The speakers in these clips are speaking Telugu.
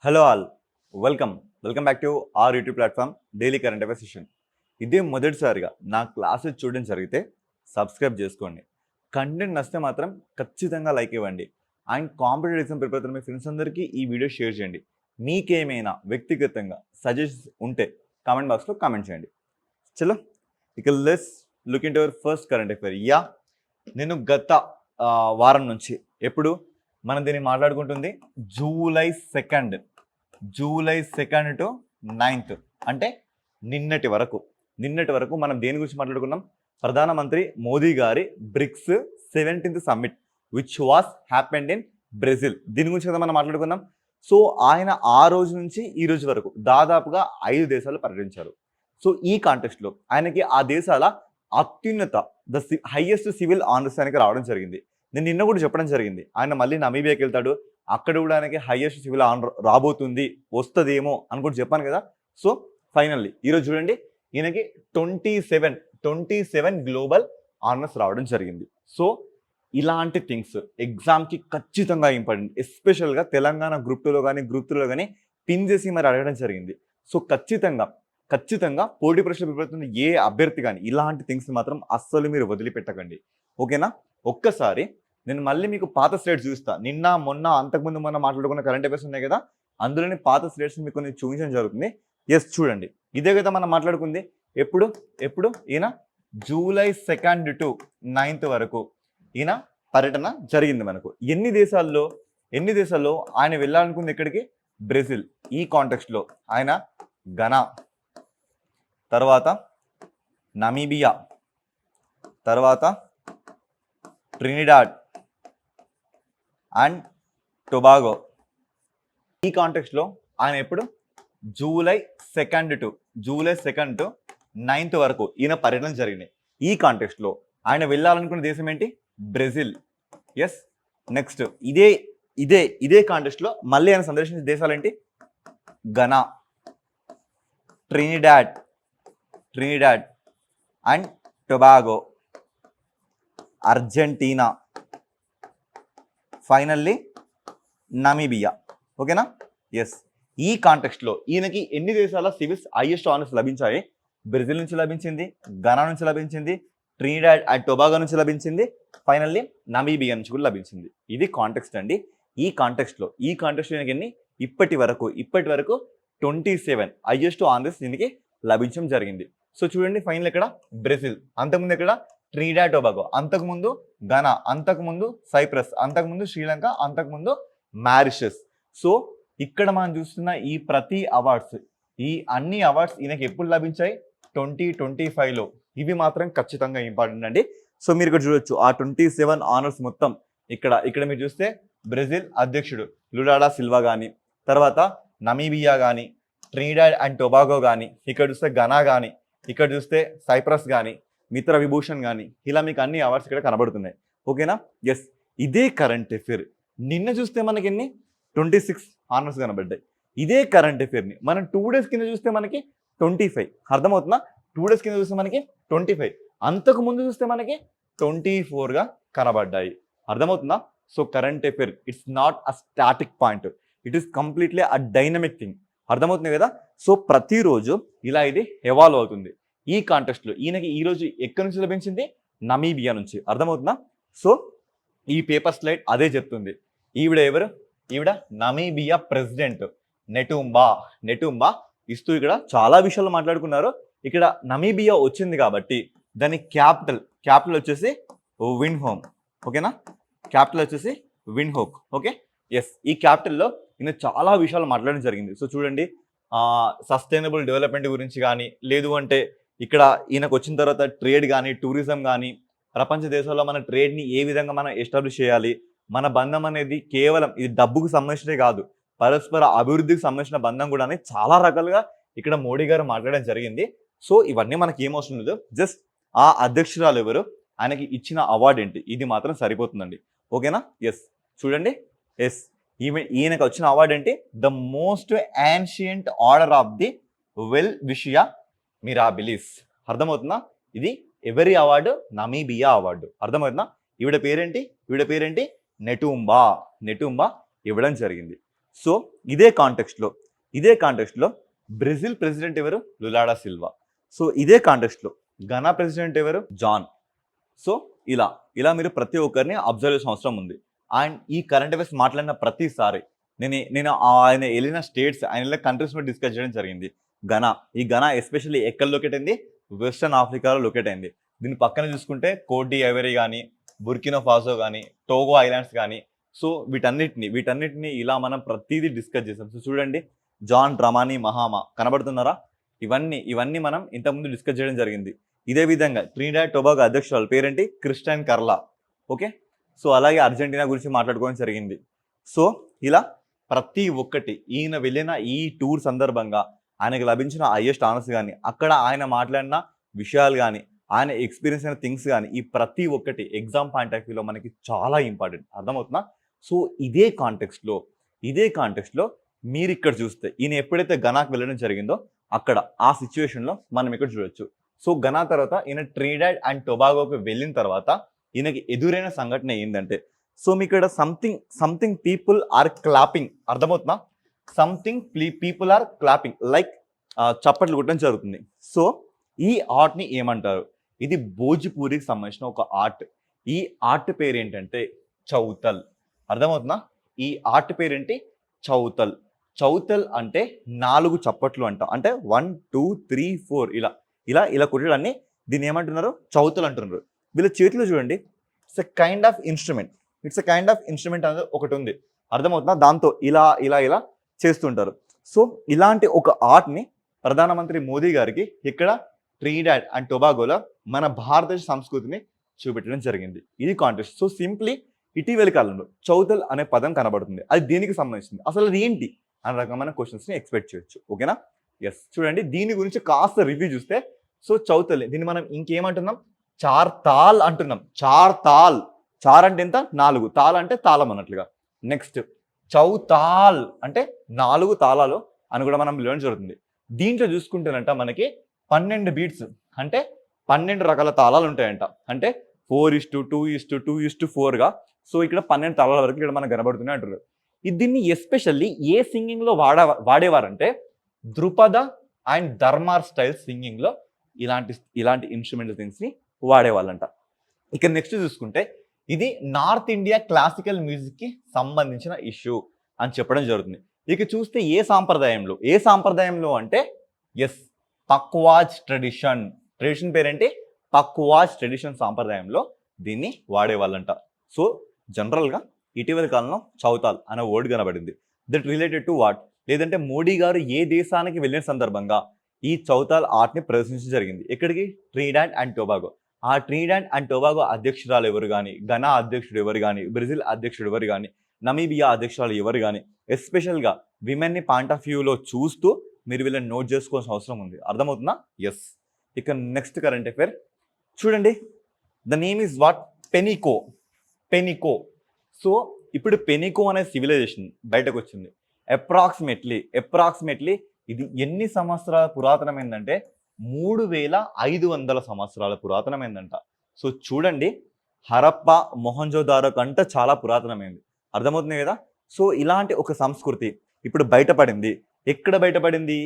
Hello all welcome back to our YouTube platform daily current affairs session. ఇదే మొదటిసారిగా నా క్లాసెస్ చూడడం జరిగితే సబ్స్క్రైబ్ చేసుకోండి. కంటెంట్ నచ్చితే మాత్రం ఖచ్చితంగా లైక్ ఇవ్వండి. అండ్ కాంపిటేటివ్ ఎగ్జామ్ ప్రిపేర్ అవుతున్న మీ ఫ్రెండ్స్ అందరికీ ఈ వీడియో షేర్ చేయండి. మీకేమైనా వ్యక్తిగతంగా సజెషన్స్ ఉంటే కామెంట్ బాక్స్లో కామెంట్ చేయండి. చలో ఇక let's look into our first current affair. నేను గత వారం నుంచి ఎప్పుడు మనం దీన్ని మాట్లాడుకుంటుంది జూలై సెకండ్ టు 9th, అంటే నిన్నటి వరకు మనం దేని గురించి మాట్లాడుకున్నాం? ప్రధానమంత్రి మోదీ గారి BRICS 17th summit which was happened in Brazil. దీని గురించి కదా మనం మాట్లాడుకున్నాం. సో ఆయన ఆ రోజు నుంచి ఈ రోజు వరకు దాదాపుగా 5 దేశాలు పర్యటించారు. సో ఈ కాంటెక్స్ట్లో ఆయనకి ఆ దేశాల అత్యున్నత హైయెస్ట్ సివిల్ ఆనర్స్ ఆయనకి రావడం జరిగింది. నేను నిన్న కూడా చెప్పడం జరిగింది, ఆయన మళ్ళీ నమీబియాకి వెళ్తాడు, అక్కడ కూడా ఆయనకి హైయెస్ట్ సివిల్ ఆనర్ రాబోతుంది, వస్తుందేమో అని కూడా చెప్పాను కదా. సో ఫైనల్లీ ఈరోజు చూడండి, ఈయనకి 27 గ్లోబల్ ఆనర్స్ రావడం జరిగింది. సో ఇలాంటి థింగ్స్ ఎగ్జామ్కి ఖచ్చితంగా ఇంపార్టెంట్, ఎస్పెషల్గా తెలంగాణ గ్రూప్ 2లో కానీ గ్రూప్ 3లో కానీ పిన్ చేసి మరి అడగడం జరిగింది. సో ఖచ్చితంగా పోటీ పరీక్షలు ప్రిపేర్ అవుతున్న ఏ అభ్యర్థి కానీ ఇలాంటి థింగ్స్ మాత్రం అస్సలు మీరు వదిలిపెట్టకండి, ఓకేనా? ఒక్కసారి నేను మళ్ళీ మీకు పాత స్లైడ్స్ చూస్తా. నిన్న మొన్న అంతకుముందు మొన్న మాట్లాడుకున్న కరెంట్ అఫైర్స్ ఉన్నాయి కదా, అందులోని పాత స్లైడ్స్ మీకు కొన్ని చూపించడం జరుగుతుంది. ఎస్ చూడండి, ఇదే కదా మనం మాట్లాడుకుంది. ఎప్పుడు ఈయన జూలై 2 to 9th వరకు ఈయన పర్యటన జరిగింది. మనకు ఎన్ని దేశాల్లో ఆయన వెళ్ళాలనుకుంది? ఎక్కడికి? బ్రెజిల్. ఈ కాంటెక్స్ట్లో ఆయన ఘనా, తర్వాత నమీబియా, తర్వాత ట్రినిడాడ్ అండ్ టొబాగో. ఈ కాంటెక్స్ట్లో ఆయన ఎప్పుడు? జూలై 2 to 9th వరకు ఈయన పర్యటన జరిగినాయి. ఈ కాంటెక్స్ట్లో ఆయన వెళ్ళాలనుకున్న దేశం ఏంటి? బ్రెజిల్. ఎస్. నెక్స్ట్ ఇదే కాంటెక్స్ట్లో మళ్ళీ ఆయన సందర్శించిన దేశాలు ఏంటి? Ghana, Trinidad and Tobago, Argentina, finally Namibia, ఓకేనా? ఎస్. ఈ కాంటెక్స్ట్లో ఈయనకి ఎన్ని దేశాల సివిల్స్ హైయెస్ట్ ఆనర్స్ లభించాయి? బ్రెజిల్ నుంచి లభించింది, ఘనా నుంచి లభించింది, ట్రినిడాడ్ అండ్ టొబాగో నుంచి లభించింది, ఫైనల్లీ నమీబియా నుంచి కూడా లభించింది. ఇది కాంటెక్స్ట్ అండి. ఈ కాంటెక్స్ట్లో ఈయనకి ఎన్ని ఇప్పటి వరకు 27 హైయెస్ట్ ఆనర్స్ దీనికి లభించడం జరిగింది. సో చూడండి, ఫైనల్ ఇక్కడ బ్రెజిల్, అంతకుముందు ఇక్కడ ట్రినిడాడ్ టొబాగో, అంతకుముందు ఘనా, అంతకుముందు సైప్రస్, అంతకుముందు శ్రీలంక, అంతకుముందు మారిషస్. సో ఇక్కడ మనం చూస్తున్న ఈ ప్రతి అవార్డ్స్, ఈ అన్ని అవార్డ్స్ ఈయనకి ఎప్పుడు లభించాయి? 2025లో. ఇవి మాత్రం ఖచ్చితంగా ఇంపార్టెంట్ అండి. సో మీరు ఇక్కడ చూడొచ్చు ఆ 27 ఆనర్స్ మొత్తం. ఇక్కడ మీరు చూస్తే బ్రెజిల్ అధ్యక్షుడు లులా డా సిల్వా కానీ, తర్వాత నమీబియా కానీ, ట్రినిడాడ్ అండ్ టొబాగో కానీ, ఇక్కడ చూస్తే ఘనా కానీ, ఇక్కడ చూస్తే సైప్రస్ కానీ, మిత్ర విభూషణ్ కానీ, ఇలా మీకు అన్ని అవార్డ్స్ ఇక్కడ కనబడుతున్నాయి, ఓకేనా? ఎస్. ఇదే కరెంట్ అఫైర్ నిన్న చూస్తే మనకి ఎన్ని? 26 ఆనర్స్ కనబడ్డాయి. ఇదే కరెంట్ అఫైర్ని మనం 2 days కింద చూస్తే మనకి 25. అర్థమవుతుందా? 2 days కింద చూస్తే మనకి 25, అంతకు ముందు చూస్తే మనకి 24గా కనబడ్డాయి. అర్థమవుతుందా? So current affair it's not a static point, it is completely a dynamic thing. అర్థమవుతుంది కదా? సో ప్రతిరోజు ఇలా ఇది ఎవాల్వ్ అవుతుంది. ఈ కాంటెస్ట్లో ఈయనకి ఈరోజు ఎక్కడి నుంచి లభించింది? నమీబియా నుంచి. అర్థమవుతుందా? సో ఈ పేపర్ స్లైడ్ అదే చెప్తుంది. ఈవిడ ఎవరు? ఈవిడ నమీబియా ప్రెసిడెంట్ నెటుంబా ఇస్తూ ఇక్కడ చాలా విషయాలు మాట్లాడుకున్నారు. ఇక్కడ నమీబియా వచ్చింది కాబట్టి దాని క్యాపిటల్ వచ్చేసి విండ్హోక్, ఓకేనా? క్యాపిటల్ వచ్చేసి విండ్హోక్, ఓకే? ఎస్. ఈ క్యాపిటల్లో ఈయన చాలా విషయాలు మాట్లాడడం జరిగింది. సో చూడండి, సస్టైనబుల్ డెవలప్మెంట్ గురించి కానీ, లేదు అంటే ఇక్కడ ఈయనకు వచ్చిన తర్వాత ట్రేడ్ కానీ, టూరిజం కానీ, ప్రపంచ దేశాల్లో మన ట్రేడ్ని ఏ విధంగా మనం ఎస్టాబ్లిష్ చేయాలి, మన బంధం అనేది కేవలం ఇది డబ్బుకు సంబంధించినదే కాదు, పరస్పర అభివృద్ధికి సంబంధించిన బంధం కూడా అని చాలా రకాలుగా ఇక్కడ మోడీ గారు మాట్లాడడం జరిగింది. సో ఇవన్నీ మనకి ఏం అవసరం లేదు, జస్ట్ ఆ అధ్యక్షురాలు ఎవరు, ఆయనకి ఇచ్చిన అవార్డు ఏంటి, ఇది మాత్రం సరిపోతుందండి, ఓకేనా? ఎస్. చూడండి, ఎస్, ఈయనకు వచ్చిన అవార్డు ఏంటి? The most ancient order of the Welwitschia Mirabilis. అర్థమవుతుందా? ఇది ఎవరి అవార్డు? Namibia award. అర్థమవుతుందా? ఈవిడ పేరేంటి? నెటుంబా ఇవ్వడం జరిగింది. సో ఇదే కాంటెక్స్ట్లో బ్రెజిల్ ప్రెసిడెంట్ ఎవరు? లులాడా సిల్వా. సో ఇదే కాంటెక్స్ట్లో ఘనా ప్రెసిడెంట్ ఎవరు? జాన్. సో ఇలా మీరు ప్రతి ఒక్కరిని అబ్జర్వ్ చేసిన అవసరం ఉంది. అండ్ ఈ కరెంట్ అఫైర్స్ మాట్లాడిన ప్రతిసారి నేను ఆయన వెళ్ళిన స్టేట్స్, ఆయన వెళ్ళిన కంట్రీస్ మీద డిస్కస్ చేయడం జరిగింది. ఈ ఘనా ఎస్పెషల్లీ ఎక్కడ లొకేట్ అయింది? వెస్టర్న్ ఆఫ్రికాలో లొకేట్ అయింది. దీని పక్కన చూసుకుంటే కోట్ డి ఐవరీ కానీ, బుర్కినో ఫాసో కానీ, టోగో ఐలాండ్స్ కానీ, సో వీటన్నిటిని ఇలా మనం ప్రతిదీ డిస్కస్ చేసాం. సో చూడండి, జాన్ డ్రమానీ మహామా కనబడుతున్నారా? ఇవన్నీ మనం ఇంతకుముందు డిస్కస్ చేయడం జరిగింది. ఇదే విధంగా ట్రినిడాడ్ టొబాగో అధ్యక్షురాలు పేరేంటి? క్రిస్టియన్ కర్లా. ఓకే, సో అలాగే అర్జెంటీనా గురించి మాట్లాడుకోవడం జరిగింది. సో ఇలా ప్రతి ఒక్కటి ఈయన వెళ్ళిన ఈ టూర్ సందర్భంగా ఆయనకు లభించిన హైయెస్ట్ ఆనర్స్ కానీ, అక్కడ ఆయన మాట్లాడిన విషయాలు కానీ, ఆయన ఎక్స్పీరియన్స్ అయిన థింగ్స్ కానీ, ఈ ప్రతి ఒక్కటి ఎగ్జామ్ పాయింట్ ఆఫ్ వ్యూలో మనకి చాలా ఇంపార్టెంట్. అర్థమవుతుందా? సో ఇదే కాంటెక్స్ట్లో మీరు ఇక్కడ చూస్తే ఈయన ఎప్పుడైతే ఘనాకు వెళ్ళడం జరిగిందో అక్కడ ఆ సిచ్యువేషన్లో మనం ఇక్కడ చూడొచ్చు. సో ఘనా తర్వాత ఈయన ట్రినిడాడ్ అండ్ టొబాగోకి వెళ్ళిన తర్వాత ఈయనకి ఎదురైన సంఘటన ఏంటంటే, సో మీ ఇక్కడ సంథింగ్ పీపుల్ ఆర్ క్లాపింగ్. అర్థమవుతుందా? Something people are clapping, like చప్పట్లు కొట్టడం జరుగుతుంది. సో ఈ ఆర్ట్ని ఏమంటారు? ఇది భోజ్పూరికి సంబంధించిన ఒక ఆర్ట్. ఈ ఆర్ట్ పేరు ఏంటంటే చౌతల్. అర్థమవుతుందా? ఈ ఆర్ట్ పేరేంటి? చౌతల్ అంటే 4 చప్పట్లు అంట. అంటే 1 2 3 4 ఇలా కొట్టడాన్ని దీన్ని ఏమంటున్నారు? చౌతల్ అంటున్నారు. వీళ్ళ చేతిలో చూడండి, it's a kind of instrument అనేది ఒకటి ఉంది. అర్థమవుతుందా? దాంతో ఇలా చేస్తుంటారు. సో ఇలాంటి ఒక ఆర్ట్ని ప్రధానమంత్రి మోదీ గారికి ఇక్కడ ట్రినిడాడ్ అండ్ టొబాగోలో మన భారతదేశ సంస్కృతిని చూపెట్టడం జరిగింది. ఇది కాంటెక్స్ట్. సో సింప్లీ ఇటీవలి కాలంలో చౌతల్ అనే పదం కనబడుతుంది. అది దేనికి సంబంధించింది, అసలు అది ఏంటి అనే రకమైన క్వశ్చన్స్ని ఎక్స్పెక్ట్ చేయొచ్చు. ఓకేనా? ఎస్, చూడండి, దీని గురించి కాస్త రివ్యూ చూస్తే, సో చౌతల్ దీన్ని మనం ఇంకేమంటున్నాం? చార్తాల్ అంటున్నాం. చార్ అంటే ఎంత? 4, తాల్ అంటే తాళం అన్నట్లుగా. నెక్స్ట్ చౌతాల్ అంటే 4 తాళాలు అని కూడా మనం లేవడం జరుగుతుంది. దీంట్లో చూసుకుంటేనంట మనకి 12 బీట్స్ అంటే 12 రకాల తాళాలు ఉంటాయంట. అంటే 4:2:2:4గా. సో ఇక్కడ 12 తాళాల వరకు ఇక్కడ మనకు కనబడుతున్నాయి అంటారు. దీన్ని ఎస్పెషల్లీ ఏ సింగింగ్లో వాడేవారంటే ధ్రుపద అండ్ ధర్మార్ స్టైల్ సింగింగ్లో ఇలాంటి ఇన్స్ట్రుమెంటల్ థింగ్స్ని వాడేవాళ్ళంట. ఇక నెక్స్ట్ చూసుకుంటే ఇది నార్త్ ఇండియా క్లాసికల్ మ్యూజిక్కి సంబంధించిన ఇష్యూ అని చెప్పడం జరుగుతుంది. ఇక చూస్తే ఏ సాంప్రదాయంలో అంటే ఎస్, పక్వాజ్ ట్రెడిషన్ పేరేంటి? పక్వాజ్ ట్రెడిషన్ సాంప్రదాయంలో దీన్ని వాడేవాళ్ళంట. సో జనరల్గా ఇటీవలి కాలంలో చౌతాల్ అనే వర్డ్ కనబడింది. That related to what? లేదంటే మోడీ గారు ఏ దేశానికి వెళ్ళిన సందర్భంగా ఈ చౌతాల్ ఆర్ట్ని ప్రదర్శించడం జరిగింది. ఎక్కడికి? Trinidad and Tobago. ఆ ట్రినిడాడ్ అండ్ టొబాగో అధ్యక్షురాలు ఎవరు కానీ, ఘనా అధ్యక్షుడు ఎవరు కానీ, బ్రెజిల్ అధ్యక్షుడు ఎవరు కానీ, నమీబియా అధ్యక్షురాలు ఎవరు కానీ, ఎస్పెషల్గా విమెన్ని పాయింట్ ఆఫ్ వ్యూలో చూస్తూ మీరు వీళ్ళని నోట్ చేసుకోవాల్సిన అవసరం ఉంది. అర్థమవుతుందా? ఎస్. ఇక నెక్స్ట్ కరెంట్ అఫైర్ చూడండి. The name is what? Penico. So ఇప్పుడు పెనికో అనే సివిలైజేషన్ బయటకు వచ్చింది. అప్రాక్సిమేట్లీ ఇది ఎన్ని సంవత్సరాల పురాతనమైందంటే 3500 సంవత్సరాల పురాతనమైందంట. సో చూడండి, హరప్ప మొహంజోదారో కంటే చాలా పురాతనమైంది. అర్థమవుతుంది కదా? సో ఇలాంటి ఒక సంస్కృతి ఇప్పుడు బయటపడింది. ఎక్కడ బయటపడింది?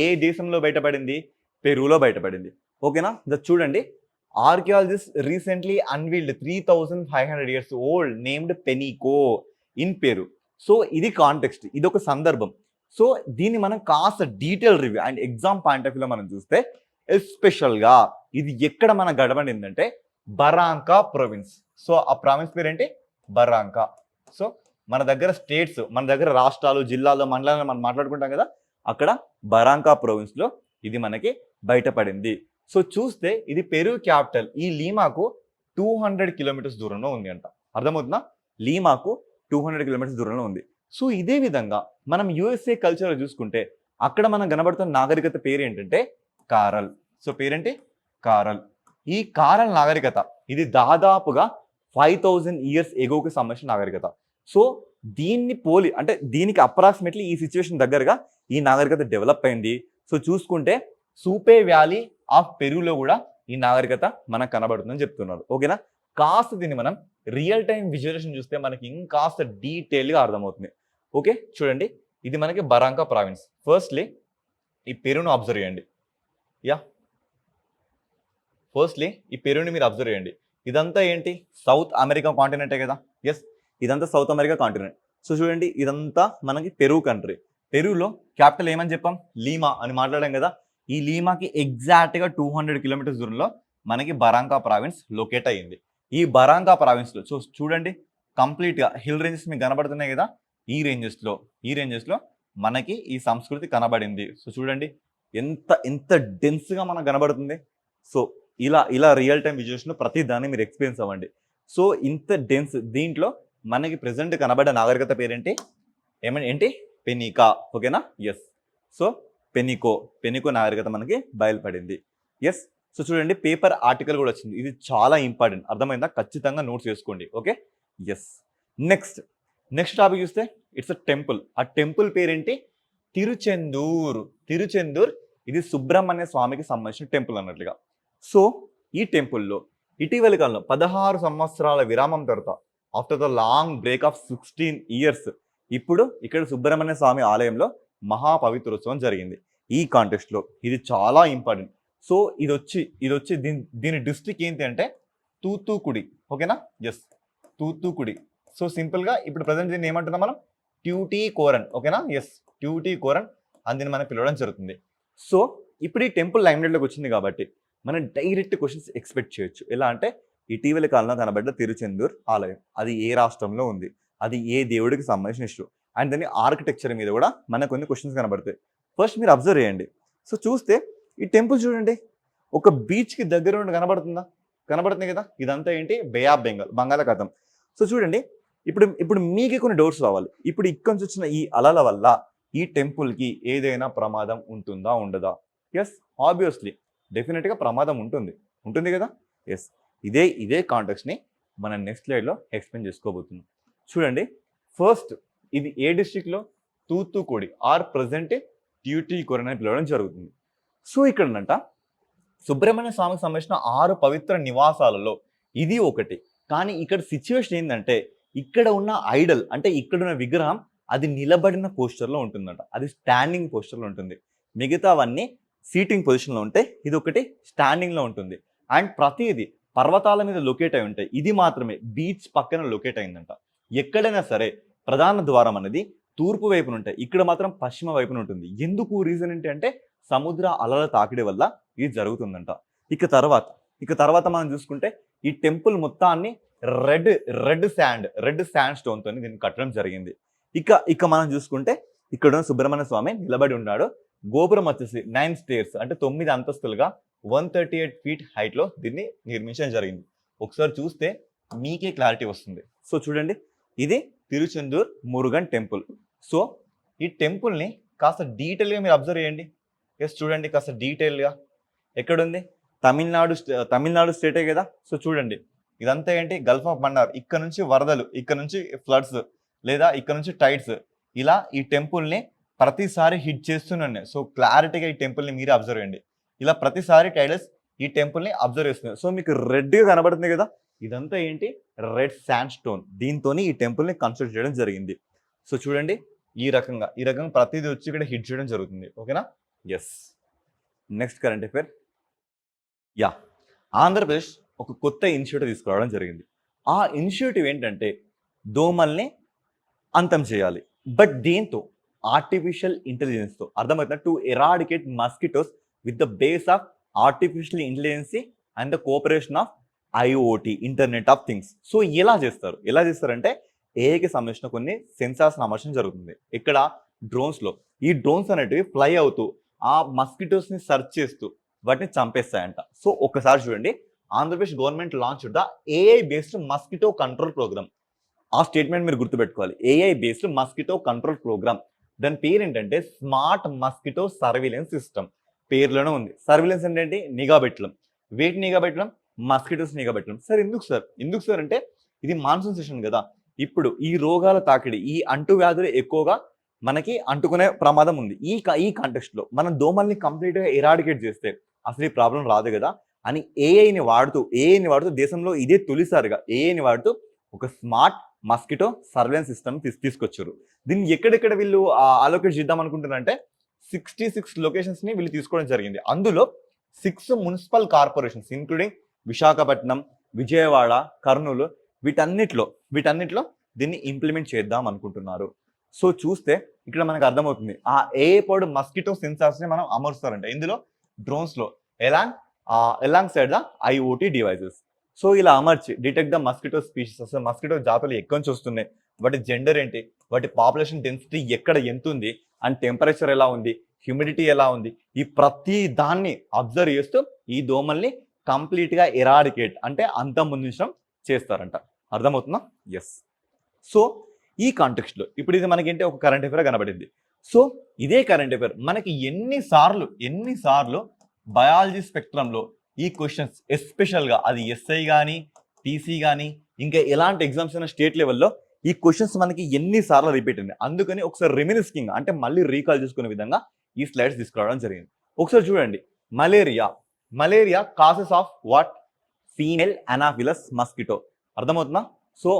ఏ దేశంలో బయటపడింది? పెరూలో బయటపడింది. ఓకేనా? చూడండి, archaeologist recently unveiled 3500 years old named Penico in Peru. So ఇది కాంటెక్స్ట్, ఇది ఒక సందర్భం. సో దీన్ని మనం కాస్త detail review and exam point of వ్యూలో మనం చూస్తే, ఎస్పెషల్గా ఇది ఎక్కడ మన గడబడిందంటే బరాంకా ప్రొవిన్స్. సో ఆ ప్రావిన్స్ పేరేంటి? బరాంకా. సో మన దగ్గర స్టేట్స్, మన దగ్గర రాష్ట్రాలు, జిల్లాలు, మండలాలు మనం మాట్లాడుకుంటాం కదా, అక్కడ బరాంకా ప్రొవిన్స్లో ఇది మనకి బయటపడింది. సో చూస్తే ఇది పెరు క్యాపిటల్. ఈ లీమాకు 200 kilometers దూరంలో ఉంది అంట. అర్థమవుతుందా? లీమాకు 200 kilometers దూరంలో ఉంది. సో ఇదే విధంగా మనం యుఎస్ఏ కల్చర్ చూసుకుంటే అక్కడ మనం కనబడుతున్న నాగరికత పేరు ఏంటంటే కారల్. సో పేరేంటి? కారల్. ఈ కారల్ నాగరికత ఇది దాదాపుగా 5000 years ఎగోకి సంబంధించిన నాగరికత. సో దీన్ని పోలి అంటే దీనికి అప్రాక్సిమేట్లీ ఈ సిచ్యువేషన్ దగ్గరగా ఈ నాగరికత డెవలప్ అయింది. సో చూసుకుంటే సూపే వ్యాలీ ఆఫ్ పెరూలో కూడా ఈ నాగరికత మనకు కనబడుతుందని చెప్తున్నారు. ఓకేనా? కాస్త దీన్ని మనం రియల్ టైం విజువలైజేషన్ చూస్తే మనకి ఇంకాస్త డీటెయిల్గా అర్థమవుతుంది. ఓకే, చూడండి ఇది మనకి బరాంకా ప్రావిన్స్. ఫస్ట్లీ ఈ పెరును అబ్జర్వ్ చేయండి. యా, ఫస్ట్లీ ఈ పెరుని మీరు అబ్జర్వ్ చేయండి. ఇదంతా ఏంటి? సౌత్ అమెరికా కాంటినెంటే కదా. ఎస్, ఇదంతా సౌత్ అమెరికా కాంటినెంట్. సో చూడండి ఇదంతా మనకి పెరు కంట్రీ. పెరులో క్యాపిటల్ ఏమని చెప్పాం? లీమా అని మాట్లాడాం కదా. ఈ లీమాకి ఎగ్జాక్ట్గా 200 కిలోమీటర్స్ దూరంలో మనకి బరాంకా ప్రావిన్స్ లొకేట్ అయ్యింది. ఈ బరాంకా ప్రావిన్స్లో చూడండి కంప్లీట్గా హిల్ రేంజెస్ మీకు కనబడుతున్నాయి కదా. ఈ రేంజెస్లో మనకి ఈ సంస్కృతి కనబడింది. సో చూడండి ఎంత ఎంత డెన్స్గా మనకు కనబడుతుంది. సో ఇలా రియల్ టైం విజువల్స్లో ప్రతి దాన్ని మీరు ఎక్స్పీరియన్స్ అవ్వండి. సో ఇంత డెన్స్ దీంట్లో మనకి ప్రెసెంట్ కనబడ్డ నాగరికత పేరేంటి? ఏంటి? పెనికా. ఓకేనా? ఎస్. సో పెనికో నాగరికత మనకి బయలుపడింది. ఎస్. సో చూడండి పేపర్ ఆర్టికల్ కూడా వచ్చింది. ఇది చాలా ఇంపార్టెంట్, అర్థమైందా? ఖచ్చితంగా నోట్స్ చేసుకోండి. Okay, yes. నెక్స్ట్ టాపిక్ చూస్తే ఇట్స్ అ టెంపుల్. ఆ టెంపుల్ పేరేంటి? తిరుచెందూర్. ఇది సుబ్రహ్మణ్య స్వామికి సంబంధించిన టెంపుల్ అన్నట్లుగా. సో ఈ టెంపుల్లో ఇటీవలి కాలంలో 16 సంవత్సరాల విరామం తర్వాత after the long break of 16 years ఇప్పుడు ఇక్కడ సుబ్రహ్మణ్య స్వామి ఆలయంలో మహాపవిత్రోత్సవం జరిగింది. ఈ కాంటెక్స్ట్లో ఇది చాలా ఇంపార్టెంట్. సో ఇది వచ్చి దీని డిస్ట్రిక్ట్ ఏంటి అంటే తూత్తుకుడి. ఓకేనా? ఎస్, తూత్తుకుడి. సో సింపుల్గా ఇప్పుడు ప్రజెంట్ దీన్ని ఏమంటున్నాం మనం? ట్యూటీకోరన్. ఓకేనా? ఎస్, ట్యూటీకోరన్ అని దీన్ని మనం పిలవడం జరుగుతుంది. సో ఇప్పుడు ఈ టెంపుల్ లైమ్లైట్లోకి వచ్చింది కాబట్టి మనం డైరెక్ట్ క్వశ్చన్స్ ఎక్స్పెక్ట్ చేయొచ్చు. ఎలా అంటే ఇటీవల కాలంలో కనబడ్డ తిరుచెందూర్ ఆలయం అది ఏ రాష్ట్రంలో ఉంది, అది ఏ దేవుడికి సంబంధించిన ఇష్యూ, అండ్ దాని ఆర్కిటెక్చర్ మీద కూడా మనకు కొన్ని క్వశ్చన్స్ కనబడతాయి. ఫస్ట్ మీరు అబ్జర్వ్ చేయండి. సో చూస్తే ఈ టెంపుల్ చూడండి ఒక బీచ్కి దగ్గర ఉండి కనబడుతుంది కదా. ఇదంతా ఏంటి? బే ఆఫ్ బెంగాల్, బంగాళాఖాతం. సో చూడండి ఇప్పుడు మీకే కొన్ని డౌట్స్ రావాలి. ఇప్పుడు ఇక్కడ నుంచి వచ్చిన ఈ అలల వల్ల ఈ టెంపుల్కి ఏదైనా ప్రమాదం ఉంటుందా ఉండదా? ఎస్, ఆబ్వియస్లీ డెఫినెట్గా ప్రమాదం ఉంటుంది కదా. ఎస్, ఇదే కాంటెక్స్ని మనం నెక్స్ట్ స్లైడ్లో ఎక్స్ప్లెయిన్ చేసుకోబోతున్నాం. చూడండి ఫస్ట్ ఇది ఏ డిస్ట్రిక్ట్లో? తూత్తుకుడి ఆర్ ప్రజెంట్ ట్యూటీకోరన్ అని పిలవడం జరుగుతుంది. సో ఇక్కడనంట సుబ్రహ్మణ్య స్వామికి సంబంధించిన 6 పవిత్ర నివాసాలలో ఇది ఒకటి. కానీ ఇక్కడ సిచ్యువేషన్ ఏంటంటే ఇక్కడ ఉన్న ఐడల్ అంటే ఇక్కడున్న విగ్రహం అది నిలబడిన పోస్చర్లో ఉంటుందంట, అది స్టాండింగ్ పోస్చర్లో ఉంటుంది. మిగతావన్నీ సీటింగ్ పొజిషన్లో ఉంటాయి, ఇది ఒకటి స్టాండింగ్లో ఉంటుంది. అండ్ ప్రతిదీ పర్వతాల మీద లొకేట్ అయి ఉంటాయి. ఇది మాత్రమే బీచ్ పక్కన లొకేట్ అయిందంట. ఎక్కడైనా సరే ప్రధాన ద్వారం అనేది తూర్పు వైపున ఉంటాయి, ఇక్కడ మాత్రం పశ్చిమ వైపున ఉంటుంది. ఎందుకు? రీజన్ ఏంటి అంటే సముద్ర అలల తాకిడి వల్ల ఇది జరుగుతుందంట. ఇక తర్వాత మనం చూసుకుంటే ఈ టెంపుల్ మొత్తాన్ని రెడ్ శాండ్ స్టోన్తో దీన్ని కట్టడం జరిగింది. ఇక మనం చూసుకుంటే ఇక్కడ సుబ్రహ్మణ్య స్వామి నిలబడి ఉన్నాడు. గోపురం వచ్చేసి 9 స్టేర్స్ అంటే 9 అంతస్తులుగా 138 ఫీట్ హైట్లో దీన్ని నిర్మించడం జరిగింది. ఒకసారి చూస్తే మీకే క్లారిటీ వస్తుంది. సో చూడండి ఇది తిరుచెందూర్ మురుగన్ టెంపుల్. సో ఈ టెంపుల్ని కాస్త డీటెయిల్గా మీరు అబ్జర్వ్ చేయండి. ఎస్, చూడండి కాస్త డీటెయిల్గా ఎక్కడుంది? తమిళనాడు స్టేటే కదా. సో చూడండి ఇదంతా ఏంటి? Gulf of Mannar. ఇక్కడ నుంచి వరదలు, ఇక్కడ నుంచి ఫ్లడ్స్ లేదా ఇక్కడ నుంచి టైడ్స్ ఇలా ఈ టెంపుల్ని ప్రతిసారి హిట్ చేస్తూనే ఉన్నాయి. సో క్లారిటీగా ఈ టెంపుల్ని మీరే అబ్జర్వ్ చేయండి. ఇలా ప్రతిసారి టైడల్స్ ఈ టెంపుల్ని అబ్జర్వ్ చేస్తున్నారు. సో మీకు రెడ్గా కనబడుతుంది కదా, ఇదంతా ఏంటి? Red sand stone. దీంతో ఈ టెంపుల్ని కన్స్ట్రక్ట్ చేయడం జరిగింది. సో చూడండి ఈ రకంగా ప్రతిదీ వచ్చి ఇక్కడ హిట్ చేయడం జరుగుతుంది. ఓకేనా? Yes. Next current affair. Yeah, Andhra Pradesh ఒక కొత్త ఇనిషియేటివ్ తీసుకురావడం జరిగింది. ఆ ఇనిషియేటివ్ ఏంటంటే దోమల్ని అంతం చేయాలి. బట్ దేంతో? ఆర్టిఫిషియల్ ఇంటెలిజెన్స్తో. అర్థమవుతుందా? To eradicate mosquitoes with the base of artificial intelligence and the cooperation of IoT, internet of things. So ఎలా చేస్తారంటే ఏఐకి సంబంధించిన కొన్ని సెన్సార్స్ని అమర్చడం జరుగుతుంది. ఇక్కడ డ్రోన్స్లో ఈ డ్రోన్స్ అనేటివి ఫ్లై అవుతూ ఆ మస్కిటోస్ని సర్చ్ చేస్తూ వాటిని చంపేస్తాయంట. సో ఒకసారి చూడండి, Andhra Pradesh government launch the AI based mosquito control programme. ఆ స్టేట్మెంట్ మీరు గుర్తుపెట్టుకోవాలి. AI based mosquito control programme. దాని పేరు ఏంటంటే స్మార్ట్ మస్కిటో సర్విలెన్స్ సిస్టమ్. పేర్లోనే ఉంది. సర్విలెన్స్ అంటే ఏంటి? నిఘా పెట్టడం. వేటి నిఘా పెట్టడం? మస్కిటోస్ నిఘా పెట్టడం. ఎందుకు సార్ అంటే ఇది మాన్సూన్ సెషన్ కదా. ఇప్పుడు ఈ రోగాల తాకిడి, ఈ అంటువ్యాధులు ఎక్కువగా మనకి అంటుకునే ప్రమాదం ఉంది. ఈ కాంటెక్స్ట్లో మనం దోమల్ని కంప్లీట్గా ఎరాడికేట్ చేస్తే అసలు ఈ ప్రాబ్లం రాదు కదా అని ఏఐని వాడుతూ దేశంలో ఇదే తొలిసారిగా ఏఐని వాడుతూ ఒక స్మార్ట్ మస్కిటో సర్వేలెన్స్ సిస్టమ్ తీసుకొచ్చారు. దీన్ని ఎక్కడెక్కడ వీళ్ళు అలోకేట్ చేద్దాం అనుకుంటున్నారంటే 66 లొకేషన్స్ ని వీళ్ళు తీసుకోవడం జరిగింది. అందులో 6 municipal corporations including Visakhapatnam, Vijayawada, Kurnool వీటన్నిటిలో దీన్ని ఇంప్లిమెంట్ చేద్దాం అనుకుంటున్నారు. సో చూస్తే ఇక్కడ మనకు అర్థమవుతుంది ఆ ఏపోడ్ మస్కిటో సెన్సార్స్ ని మనం అమరుస్తారంట ఇందులో డ్రోన్స్ లో along side the IoT devices. So ఇలా అమర్చి డిటెక్ట్ ద మస్కిటో స్పీషీస్, అసలు మస్కిటో జాతులు ఎక్కడి నుంచి వస్తున్నాయి, వాటి జెండర్ ఏంటి, వాటి పాపులేషన్ డెన్సిటీ ఎక్కడ ఎంత ఉంది, అండ్ టెంపరేచర్ ఎలా ఉంది, హ్యూమిడిటీ ఎలా ఉంది, ఈ ప్రతి దాన్ని అబ్జర్వ్ చేస్తూ ఈ దోమల్ని కంప్లీట్ గా ఎరాడికేట్ అంటే అంతమొందించడం చేస్తారంట. అర్థమవుతుందా? ఎస్. సో ఈ కాంటెక్స్ట్ లో ఇప్పుడు ఇది మనకేంటి ఒక కరెంట్ అఫైర్ కనబడింది. సో ఇదే కరెంట్ అఫైర్ మనకి ఎన్నిసార్లు బయాలజీ స్పెక్ట్రంలో ఈ క్వశ్చన్స్ ఎస్పెషల్గా అది ఎస్ఐ కానీ టీసీ కానీ ఇంకా ఎలాంటి ఎగ్జామ్స్ అయినా స్టేట్ లెవెల్లో ఈ క్వశ్చన్స్ మనకి ఎన్నిసార్లు రిపీట్ అయింది. అందుకని ఒకసారి రెమినిస్కింగ్ అంటే మళ్ళీ రీకాల్ చేసుకునే విధంగా ఈ స్లైడ్స్ తీసుకురావడం జరిగింది. ఒకసారి చూడండి. Malaria causes of what? Female Anopheles mosquito. అర్థమవుతుందా? సో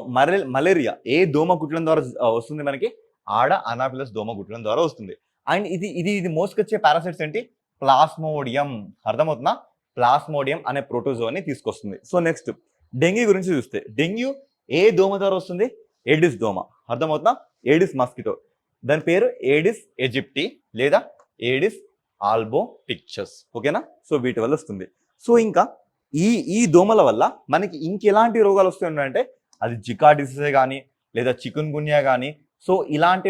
మలేరియా ఏ దోమ కుట్టడం ద్వారా వస్తుంది మనకి? ఆడ అనాఫిలస్ దోమ కుట్టడం ద్వారా వస్తుంది. అండ్ ఇది మోసుకొచ్చే పారాసైట్స్ ఏంటి? ప్లాస్మోడియం. అర్థమవుతుందా? ప్లాస్మోడియం అనే ప్రోటోజోని తీసుకొస్తుంది. సో నెక్స్ట్ డెంగ్యూ గురించి చూస్తే డెంగ్యూ ఏ దోమ ద్వారా వస్తుంది? ఏడిస్ దోమ. అర్థమవుతుందా? Aedes mosquito. దాని పేరు ఏడిస్ ఎజిప్టి లేదా ఏడిస్ ఆల్బోపిక్చస్. ఓకేనా? సో వీటి వల్ల వస్తుంది. సో ఇంకా ఈ దోమల వల్ల మనకి ఇంకెలాంటి రోగాలు వస్తున్నాయంటే అది జికా డిసీజే కానీ లేదా చికున్ గున్యా కానీ సో ఇలాంటి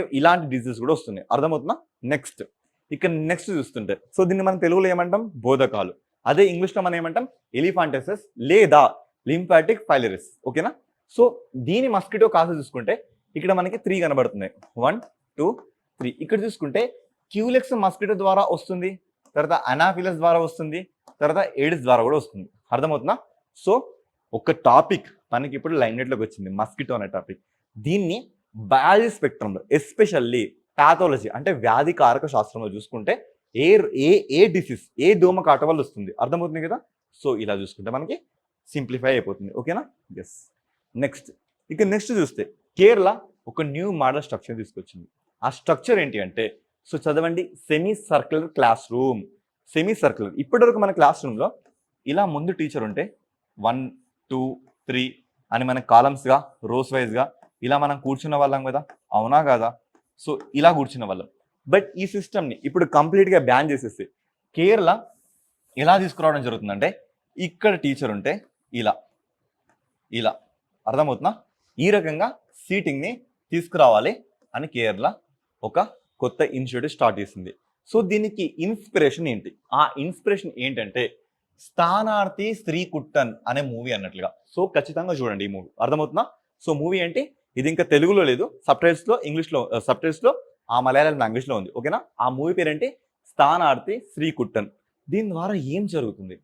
డిసీజెస్ కూడా వస్తున్నాయి. అర్థమవుతుందా? నెక్స్ట్ చూస్తుంటే సో దీన్ని మనం తెలుగులో ఏమంటాం? బోధకాలు. అదే ఇంగ్లీష్లో మనం ఏమంటాం? ఎలిఫాంటెసెస్ లేదా లింఫాటిక్ ఫైలరిస్. ఓకేనా? సో దీని మస్కిటో కాసెస్ చూసుకుంటే ఇక్కడ మనకి 3 కనబడుతున్నాయి. 1, 2, 3. ఇక్కడ చూసుకుంటే క్యూలెక్స్ మస్కిటో ద్వారా వస్తుంది, తర్వాత అనాఫిలస్ ద్వారా వస్తుంది, తర్వాత ఏడిస్ ద్వారా కూడా వస్తుంది. అర్థమవుతుందా? సో ఒక టాపిక్ మనకి ఇప్పుడు లైన్లోకి వచ్చింది, మస్కిటో అనే టాపిక్. దీన్ని బయాలజీ స్పెక్ట్రంలో ఎస్పెషల్లీ పాథాలజీ అంటే వ్యాధి కారక శాస్త్రంలో చూసుకుంటే ఏ డిసీజ్ ఏ దోమ కాట వల్ల వస్తుంది. అర్థమవుతుంది కదా? సో ఇలా చూసుకుంటే మనకి సింప్లిఫై అయిపోతుంది. ఓకేనా? ఎస్. నెక్స్ట్ చూస్తే కేరళ ఒక న్యూ మోడల్ స్ట్రక్చర్ తీసుకొచ్చింది. ఆ స్ట్రక్చర్ ఏంటి అంటే సో చదవండి, semi circular class room. Semi circular. ఇప్పటివరకు మన క్లాస్ రూమ్లో ఇలా ముందు టీచర్ ఉంటే 1, 2, 3 అని మన కాలమ్స్గా రోస్ వైజ్గా ఇలా మనం కూర్చున్న వాళ్ళం కదా, అవునా కదా? సో ఇలా కూర్చున్న వాళ్ళం. బట్ ఈ సిస్టమ్ని ఇప్పుడు కంప్లీట్గా బ్యాన్ చేసేసి కేరళ ఎలా తీసుకురావడం జరుగుతుందంటే ఇక్కడ టీచర్ ఉంటే ఇలా అర్థమవుతుందా? ఈ రకంగా సీటింగ్ని తీసుకురావాలి అని కేరళ ఒక కొత్త ఇనిషియేటివ్ స్టార్ట్ చేసింది. సో దీనికి ఇన్స్పిరేషన్ ఏంటి? ఆ ఇన్స్పిరేషన్ ఏంటంటే స్థానార్థి శ్రీకుట్టన్ అనే మూవీ అన్నట్లుగా. సో ఖచ్చితంగా చూడండి ఈ మూవీ. అర్థమవుతుందా? సో మూవీ ఏంటి? ఇది ఇంకా తెలుగులో లేదు, సబ్టైటిల్స్లో ఇంగ్లీష్లో సబ్టైటిల్స్లో మలయాళం లాంగ్వేజ్లో ఉంది. ఓకేనా? ఆ మూవీ పేరేంటి? స్థానార్థి శ్రీకుట్టన్. దీని ద్వారా ఏం జరుగుతుంది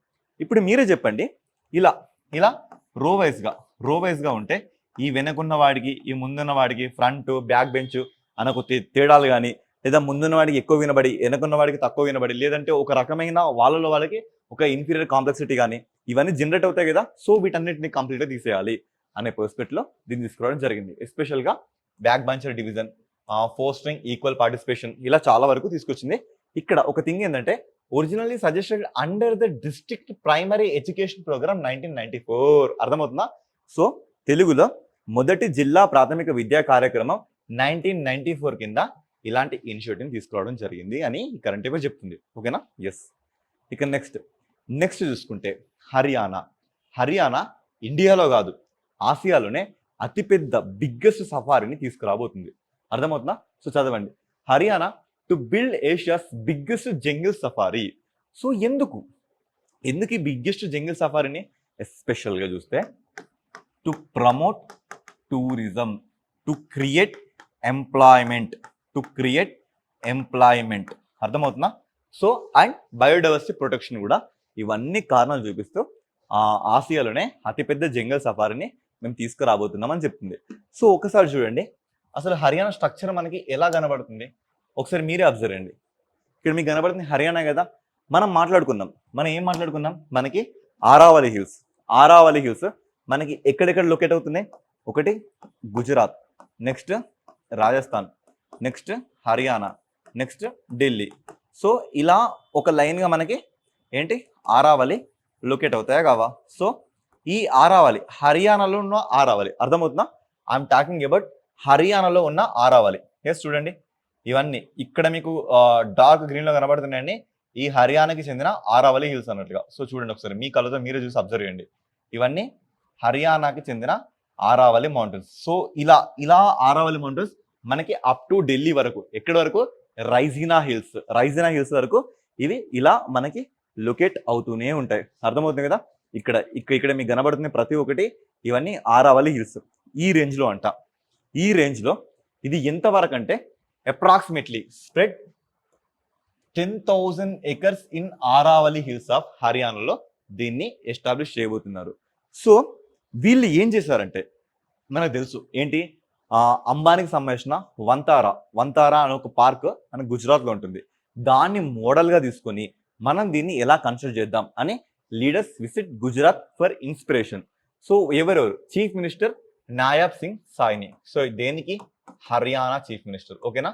ఇప్పుడు మీరే చెప్పండి. ఇలా రో వైజ్గా ఉంటే ఈ వెనకున్న వాడికి ఈ ముందున్న వాడికి ఫ్రంట్ బ్యాక్ బెంచ్ అనకు తేడాలు కానీ లేదా ముందున్న వాడికి ఎక్కువ వినబడి వెనకున్న వాడికి తక్కువ వినబడి లేదంటే ఒక రకమైన వాళ్ళకి ఒక ఇన్ఫీరియర్ కాంప్లెక్సిటీ కానీ ఇవన్నీ జనరేట్ అవుతాయి కదా. సో వీటన్నిటిని కంప్లీట్గా తీసేయాలి అనే పర్స్పెక్టివ్లో దీన్ని తీసుకోవడం జరిగింది. ఎస్పెషల్గా back bencher division, fostering equal participation ఇలా చాలా వరకు తీసుకొచ్చింది. ఇక్కడ ఒక థింగ్ ఏంటంటే originally suggested under the district primary education programme 1994. అర్థమవుతుందా? సో తెలుగులో మొదటి జిల్లా ప్రాథమిక విద్యా కార్యక్రమం 1994 కింద ఇలాంటి ఇనిషియేటివ్ తీసుకురావడం జరిగింది అని కరెంట్ అఫైర్ చెప్తుంది. ఓకేనా? ఎస్. ఇక నెక్స్ట్ చూసుకుంటే హర్యానా ఇండియాలో కాదు ఆసియాలోనే అతిపెద్ద బిగ్గెస్ట్ సఫారీని తీసుకురాబోతుంది. అర్థమవుతుందా? సో చదవండి. Haryana to build Asia's biggest jungle safari. So ఎందుకు ఈ బిగ్గెస్ట్ జంగిల్ సఫారీని ఎస్పెషల్గా చూస్తే to promote tourism, to create employment. అర్థమవుతుందా? సో అండ్ బయోడైవర్సిటీ ప్రొటెక్షన్ కూడా ఇవన్నీ కారణాలు చూపిస్తూ ఆసియాలోనే అతిపెద్ద జంగల్ సఫారీని మేము తీసుకురాబోతున్నామని చెప్తుంది. సో ఒకసారి చూడండి అసలు హర్యానా స్ట్రక్చర్ మనకి ఎలా కనబడుతుంది ఒకసారి మీరే అబ్జర్వ్ చేయండి. ఇక్కడ మీకు కనబడుతుంది హర్యానా కదా. మనం ఏం మాట్లాడుకున్నాం? మనకి ఆరావళి హిల్స్ మనకి ఎక్కడెక్కడ లొకేట్ అవుతున్నాయి? ఒకటి Gujarat, next Rajasthan, next Haryana, next Delhi. So ఇలా ఒక లైన్గా మనకి ఏంటి ఆరావళి లొకేట్ అవుతాయా కావా? సో ఈ ఆరావళి హర్యానాలో ఉన్న ఆరావళి అర్థమవుతుందా? ఐఎమ్ టాకింగ్ అబౌట్ హర్యానాలో ఉన్న ఆరావళి. ఎస్ చూడండి, ఇవన్నీ ఇక్కడ మీకు డార్క్ గ్రీన్లో కనబడుతున్నాయండి. ఈ హర్యానాకి చెందిన ఆరావళి హిల్స్ అన్నట్లుగా. సో చూడండి ఒకసారి మీ కళ్ళతో మీరే చూసి అబ్జర్వ్ చేయండి. ఇవన్నీ హర్యానాకి చెందిన ఆరావళి మౌంటైన్స్. సో ఇలా ఆరావళి మౌంటైన్స్ మనకి అప్ టు ఢిల్లీ వరకు, ఎక్కడి వరకు రైజినా హిల్స్ వరకు ఇవి ఇలా మనకి లొకేట్ అవుతూనే ఉంటాయి. అర్థమవుతుంది కదా? ఇక్కడ మీకు కనబడుతున్న ప్రతి ఒక్కటి ఇవన్నీ ఆరావళి హిల్స్. ఈ రేంజ్లో అంట. ఈ రేంజ్లో ఇది ఎంతవరకు అంటే approximately spread 10,000 acres in Aravalli hills of హర్యానాలో దీన్ని ఎస్టాబ్లిష్ చేయబోతున్నారు. సో వీళ్ళు ఏం చేశారంటే మనకు తెలుసు ఏంటి, అంబానీకి సంబంధించిన వంతారా అనే ఒక పార్క్ మన గుజరాత్లో ఉంటుంది. దాన్ని మోడల్గా తీసుకొని మనం దీన్ని ఎలా కన్స్ట్రక్ట్ చేద్దాం అని leaders visit Gujarat for inspiration. So ఎవరెవరు? Chief minister Nayab Singh Saini. So దేనికి? Haryana chief minister. ఓకేనా?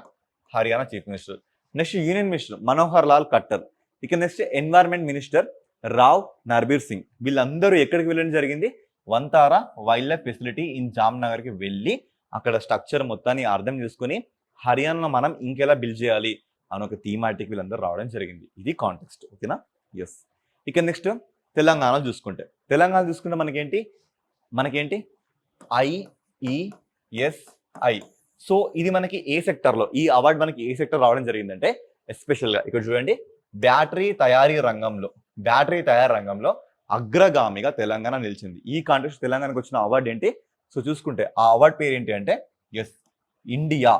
Haryana chief minister. Next union minister Manohar Lal Khattar. ఇక next environment minister Rao Narbir Singh. వీళ్ళందరూ ఎక్కడికి వెళ్ళడం జరిగింది? Vantara wildlife facility in జామ్నగర్కి వెళ్ళి అక్కడ స్ట్రక్చర్ మొత్తాన్ని అర్థం చేసుకుని హర్యానాలో మనం ఇంకెలా బిల్డ్ చేయాలి అని ఒక థీమాటిక్ వీళ్ళందరూ రావడం జరిగింది. ఇది కాంటెక్స్ట్. ఓకేనా? ఎస్. ఇక నెక్స్ట్ తెలంగాణ చూసుకుంటే మనకేంటి IESI. సో ఇది మనకి ఏ సెక్టర్లో, ఈ అవార్డు మనకి ఏ సెక్టర్ రావడం జరిగిందంటే ఎస్పెషల్గా ఇక్కడ చూడండి, బ్యాటరీ తయారీ రంగంలో అగ్రగామిగా తెలంగాణ నిలిచింది. ఈ కాంటెక్స్ట్ తెలంగాణకు వచ్చిన అవార్డు ఏంటి? సో చూసుకుంటే ఆ అవార్డు పేరు ఏంటి అంటే ఇండియా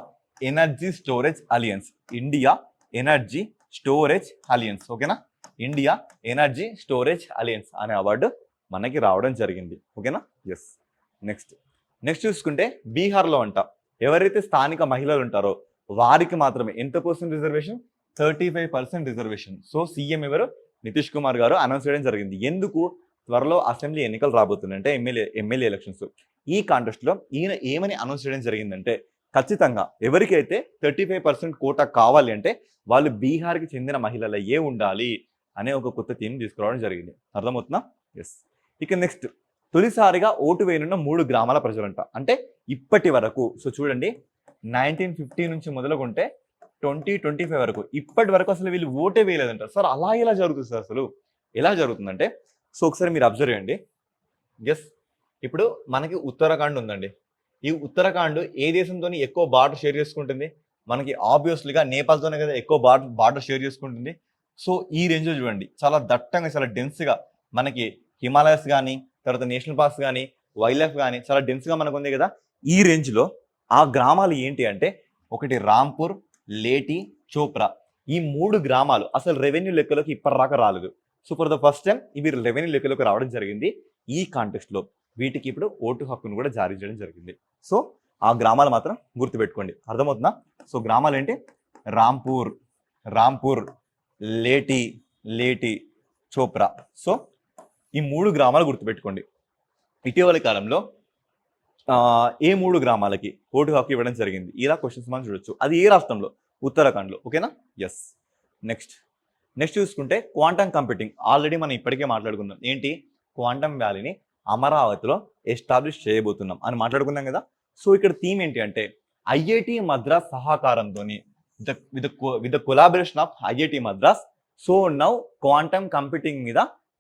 ఎనర్జీ స్టోరేజ్ అలియన్స్. ఓకేనా? ఇండియా ఎనర్జీ స్టోరేజ్ అలియన్స్ అనే అవార్డు మనకి రావడం జరిగింది. ఓకేనా? ఎస్. నెక్స్ట్ చూసుకుంటే బీహార్లో అంట ఎవరైతే స్థానిక మహిళలు ఉంటారో వారికి మాత్రమే ఎంత percent reservation? 35% reservation. So CM ఎవరు? నితీష్ కుమార్ గారు అనౌన్స్ చేయడం జరిగింది. ఎందుకు? త్వరలో అసెంబ్లీ ఎన్నికలు రాబోతున్నాయి, అంటే ఎమ్మెల్యే ఎలక్షన్స్. ఈ కాంటెస్ట్లో ఈయన ఏమని అనౌన్స్ చేయడం జరిగిందంటే ఖచ్చితంగా ఎవరికైతే 35% కోటా కావాలి అంటే వాళ్ళు బీహార్కి చెందిన మహిళలయ్యే ఉండాలి అనే ఒక కొత్త థీమ్ తీసుకురావడం జరిగింది. అర్థమవుతుందా? ఎస్. ఇక నెక్స్ట్ తొలిసారిగా ఓటు వేయనున్న 3 గ్రామాల ప్రజలంట. అంటే ఇప్పటి వరకు సో చూడండి 1950 నుంచి మొదలుకుంటే 2025 వరకు ఇప్పటి వరకు అసలు వీళ్ళు ఓటే వేయలేదంట. సార్ అలా ఎలా జరుగుతుంది సార్? అసలు ఎలా జరుగుతుందంటే సో ఒకసారి మీరు అబ్జర్వ్ చేయండి. ఎస్. ఇప్పుడు మనకి ఉత్తరాఖండ్ ఉందండి. ఈ ఉత్తరాఖండ్ ఏ దేశంతో ఎక్కువ బార్డర్ షేర్ చేసుకుంటుంది? మనకి ఆబ్వియస్లీగా నేపాల్తోనే కదా ఎక్కువ బార్డర్ షేర్ చేసుకుంటుంది. సో ఈ రేంజ్లో చూడండి, చాలా దట్టంగా, చాలా డెన్స్గా మనకి హిమాలయస్ కానీ, తర్వాత నేషనల్ పార్క్స్ కానీ, వైల్డ్ లైఫ్ కానీ చాలా డెన్స్గా మనకు ఉంది కదా. ఈ రేంజ్లో ఆ గ్రామాలు ఏంటి అంటే ఒకటి రాంపూర్, లేటి, చోప్రా. ఈ 3 గ్రామాలు అసలు రెవెన్యూ లెక్కలోకి ఇప్పటిదాకా రాలేదు. So for the first time ఇవి రెవెన్యూ లెక్కలోకి రావడం జరిగింది. ఈ కాంటెక్స్ట్లో వీటికి ఇప్పుడు ఓటు హక్కును కూడా జారీ చేయడం జరిగింది. సో ఆ గ్రామాలు మాత్రం గుర్తుపెట్టుకోండి. అర్థమవుతుందా? సో గ్రామాలు ఏంటి? రాంపూర్, లేటి, చోప్రా. సో ఈ 3 గ్రామాలు గుర్తుపెట్టుకోండి. ఇటీవలి కాలంలో ఏ 3 గ్రామాలకి ఓటు హక్కు ఇవ్వడం జరిగింది? ఇలా క్వశ్చన్స్ మనం చూడొచ్చు. అది ఏ రాష్ట్రంలో? ఉత్తరాఖండ్లో. ఓకేనా? ఎస్. నెక్స్ట్ చూసుకుంటే క్వాంటమ్ కంప్యూటింగ్. ఆల్రెడీ మనం ఇప్పటికే మాట్లాడుకున్నాం. ఏంటి? క్వాంటమ్ వ్యాలీని అమరావతిలో ఎస్టాబ్లిష్ చేయబోతున్నాం అని మాట్లాడుకున్నాం కదా. సో ఇక్కడ థీమ్ ఏంటి అంటే ఐఐటి మద్రాస్ సహకారంతో with the collaboration of IIT Madras. So now quantum computing మీద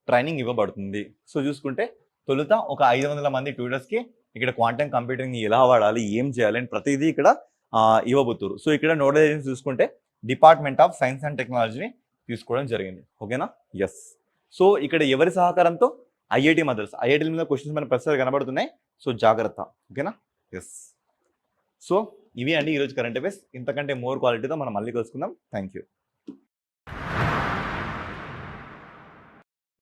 ట్రైనింగ్ ఇవ్వబడుతుంది. సో చూసుకుంటే తొలుత ఒక 500 మంది ట్యూటర్స్కి ఇక్కడ క్వాంటమ్ కంప్యూటింగ్ ఎలా వాడాలి, ఏం చేయాలి అని ప్రతిదీ ఇక్కడ ఇవ్వబోతున్నారు. సో ఇక్కడ నోడల్ ఏజెన్సీ చూసుకుంటే డిపార్ట్మెంట్ ఆఫ్ సైన్స్ అండ్ టెక్నాలజీని తీసుకోవడం జరిగింది. ఓకేనా? ఎస్. సో ఇక్కడ ఎవరి సహకారంతో? ఐఐటి మద్రాస్. ఐఐటీల మీద క్వశ్చన్స్ మన ప్రస్తుతం కనబడుతున్నాయి. సో జాగ్రత్త. ఓకేనా? ఎస్. సో ఇవి అండి ఈరోజు కరెంట్ అఫైర్స్. ఇంతకంటే మోర్ క్వాలిటీతో మనం మళ్ళీ కలుసుకుందాం. Thank you.